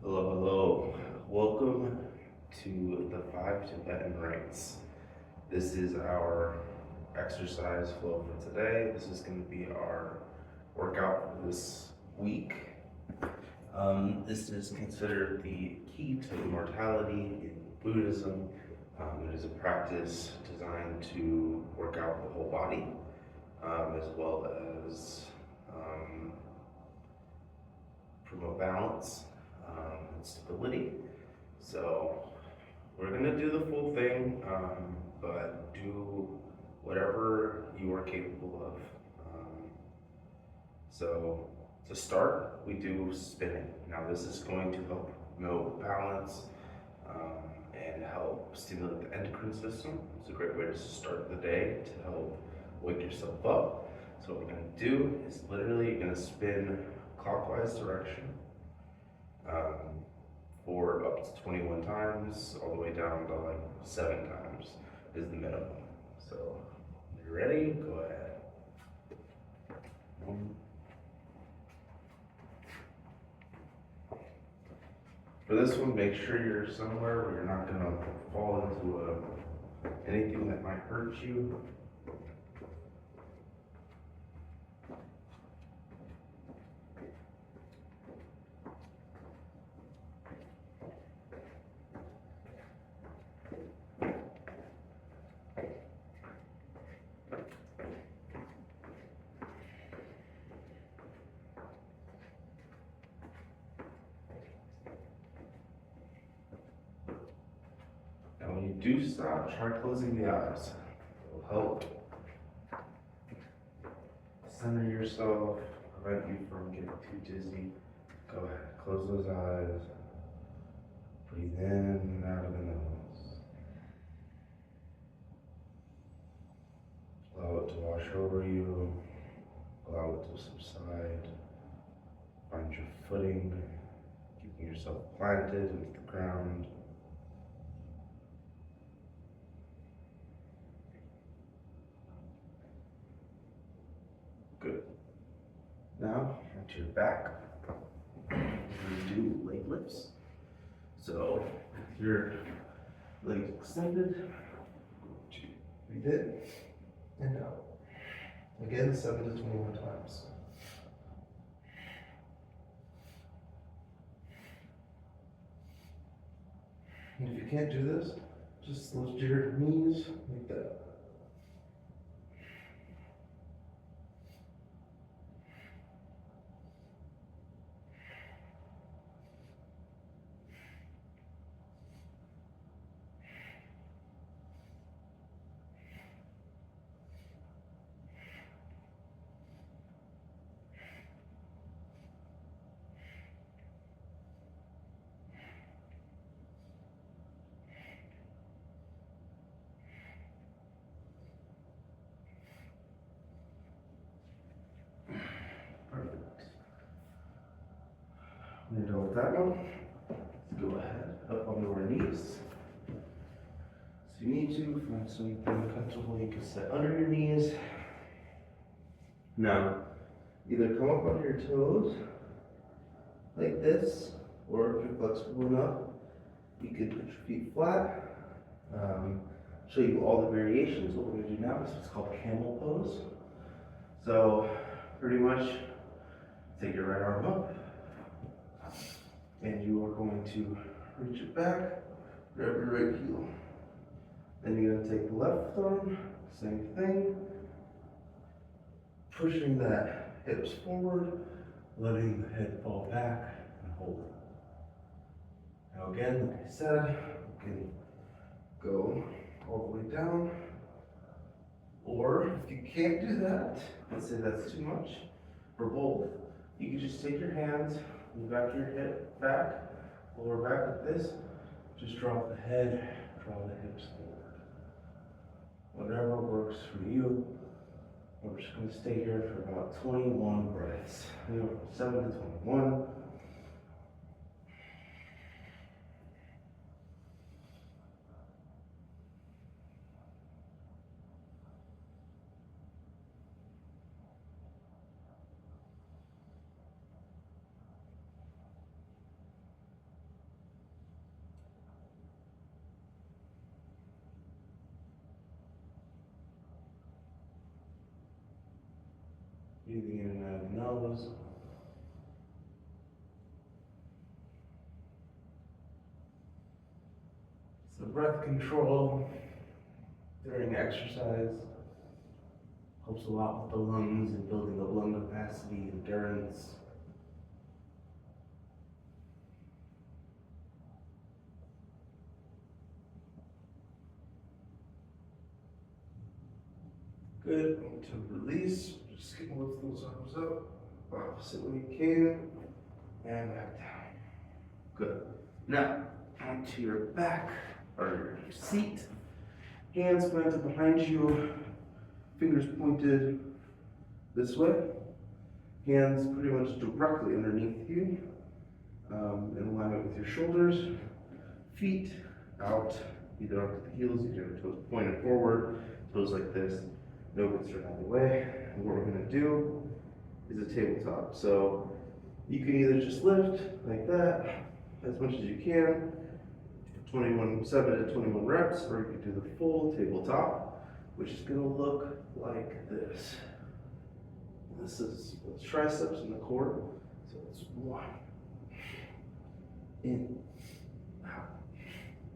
Hello, hello. Welcome to the 5 Tibetan Rites. This is our exercise flow for today. This is going to be our workout for this week. This is considered the key to immortality in Buddhism. It is a practice designed to work out the whole body, as well as promote balance and stability. So we're gonna do the full thing, but do whatever you are capable of. So to start, we do spinning. Now this is going to help promote balance and help stimulate the endocrine system. It's a great way to start the day to help wake yourself up. So what we're gonna do is literally you're gonna spin clockwise direction for up to 21 times, all the way down to like 7 times is the minimum. So, you ready? Go ahead. For this one, make sure you're somewhere where you're not gonna fall into anything that might hurt you. When you do stop, try closing the eyes. It will help center yourself, prevent you from getting too dizzy. Go ahead, close those eyes. Breathe in and out of the nose. Allow it to wash over you. Allow it to subside. Find your footing, keeping yourself planted into the ground. Good. Now, onto your back. We do leg lifts. So, with your legs extended, breathe in and out. Again, 7 to 21 times. And if you can't do this, just lift your knees like that. Perfect. When you're done with that one, let's go ahead up onto our knees. So you need to find something comfortable you can sit under your knees. Now, either come up on your toes like this, or if you're flexible enough, you could put your feet flat. Show you all the variations. What we're going to do now is what's called camel pose. So, pretty much take your right arm up, and you are going to reach it back, grab your right heel. Then you're going to take the left arm, same thing, pushing that hips forward, letting the head fall back, and hold it. Now again, like I said, you can go all the way down, or if you can't do that, let's say that's too much, for both, you can just take your hands, move back your hip back, lower back like this, just drop the head, draw the hips forward. Whatever works for you. We're just going to stay here for about 21 breaths. 7 to 21. Breathing in and out of the nose. So breath control during exercise helps a lot with the lungs and building up lung capacity, endurance. Good. To release, just lift those arms up, opposite way you can, and back down. Good. Now, onto your back or your seat. Hands planted behind you, fingers pointed this way. Hands pretty much directly underneath you, in alignment with your shoulders. Feet out, either up to the heels, either your toes pointed forward, toes like this. No concern either way. And what we're going to do is a tabletop. So you can either just lift like that as much as you can, 7 to 21 reps, or you can do the full tabletop, which is going to look like this. This is the triceps and the core. So it's 1, in, out,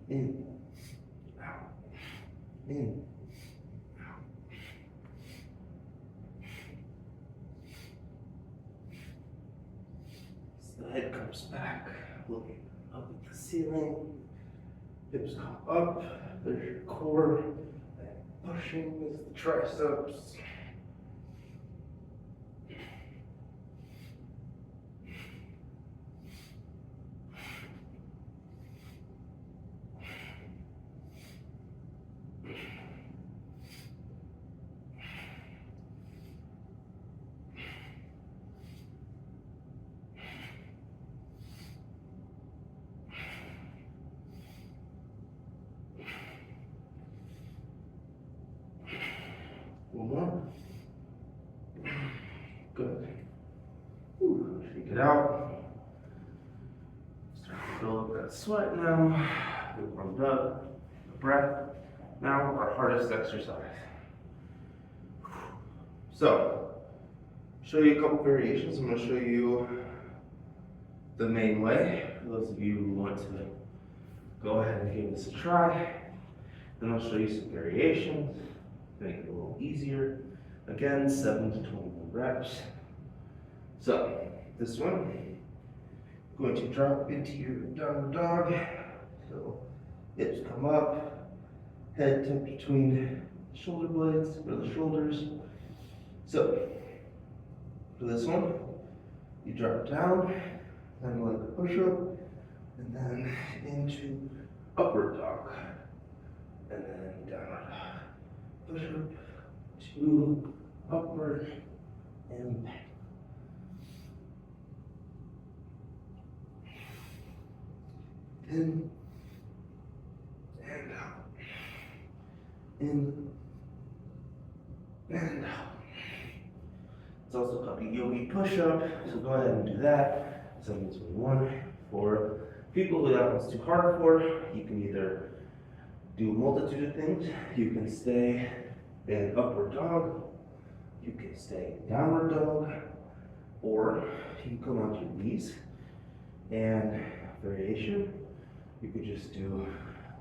in, out, in. The head comes back, looking up at the ceiling. Hips come up. There's your core. And pushing is the triceps. One more. Good. Shake it out. Start to build up that sweat now. Get warmed up. Breath. Now our hardest exercise. So, show you a couple variations. I'm going to show you the main way for those of you who want to go ahead and give this a try. Then I'll show you some variations. Make it a little easier. Again, 7 to 21 reps. So, this one, going to drop into your downward dog. So, hips come up, head tucked between the shoulder blades or the shoulders. So, for this one, you drop down, then like a push up, and then into upward dog, and then downward dog. Push up, 2, upward, and back. In, and out. In, and out. It's also called a yogi push-up, so go ahead and do that. 7 to 21. For people who that one's too hard for, you can either do a multitude of things. You can stay in upward dog, you can stay in downward dog, or you can come onto your knees. And variation, you could just do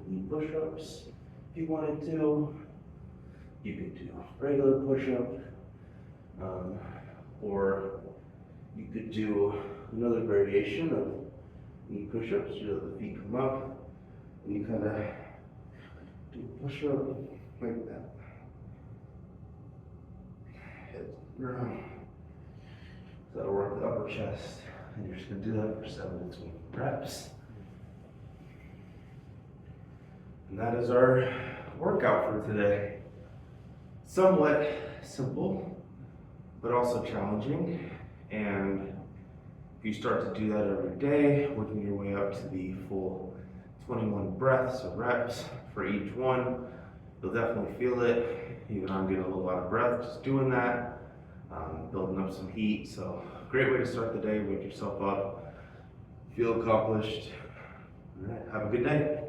lean push-ups if you wanted to. You could do regular push-up, or you could do another variation of knee push-ups. So the feet come up, and you kind of do a push-up like that. Head around. So that'll work the upper chest. And you're just going to do that for 7 to 20 reps. And that is our workout for today. Somewhat simple, but also challenging. And if you start to do that every day, working your way up to the full 21 breaths or reps for each one, you'll definitely feel it. Even I'm getting a little out of breath just doing that, building up some heat. So great way to start the day, wake yourself up, feel accomplished. All right, have a good day.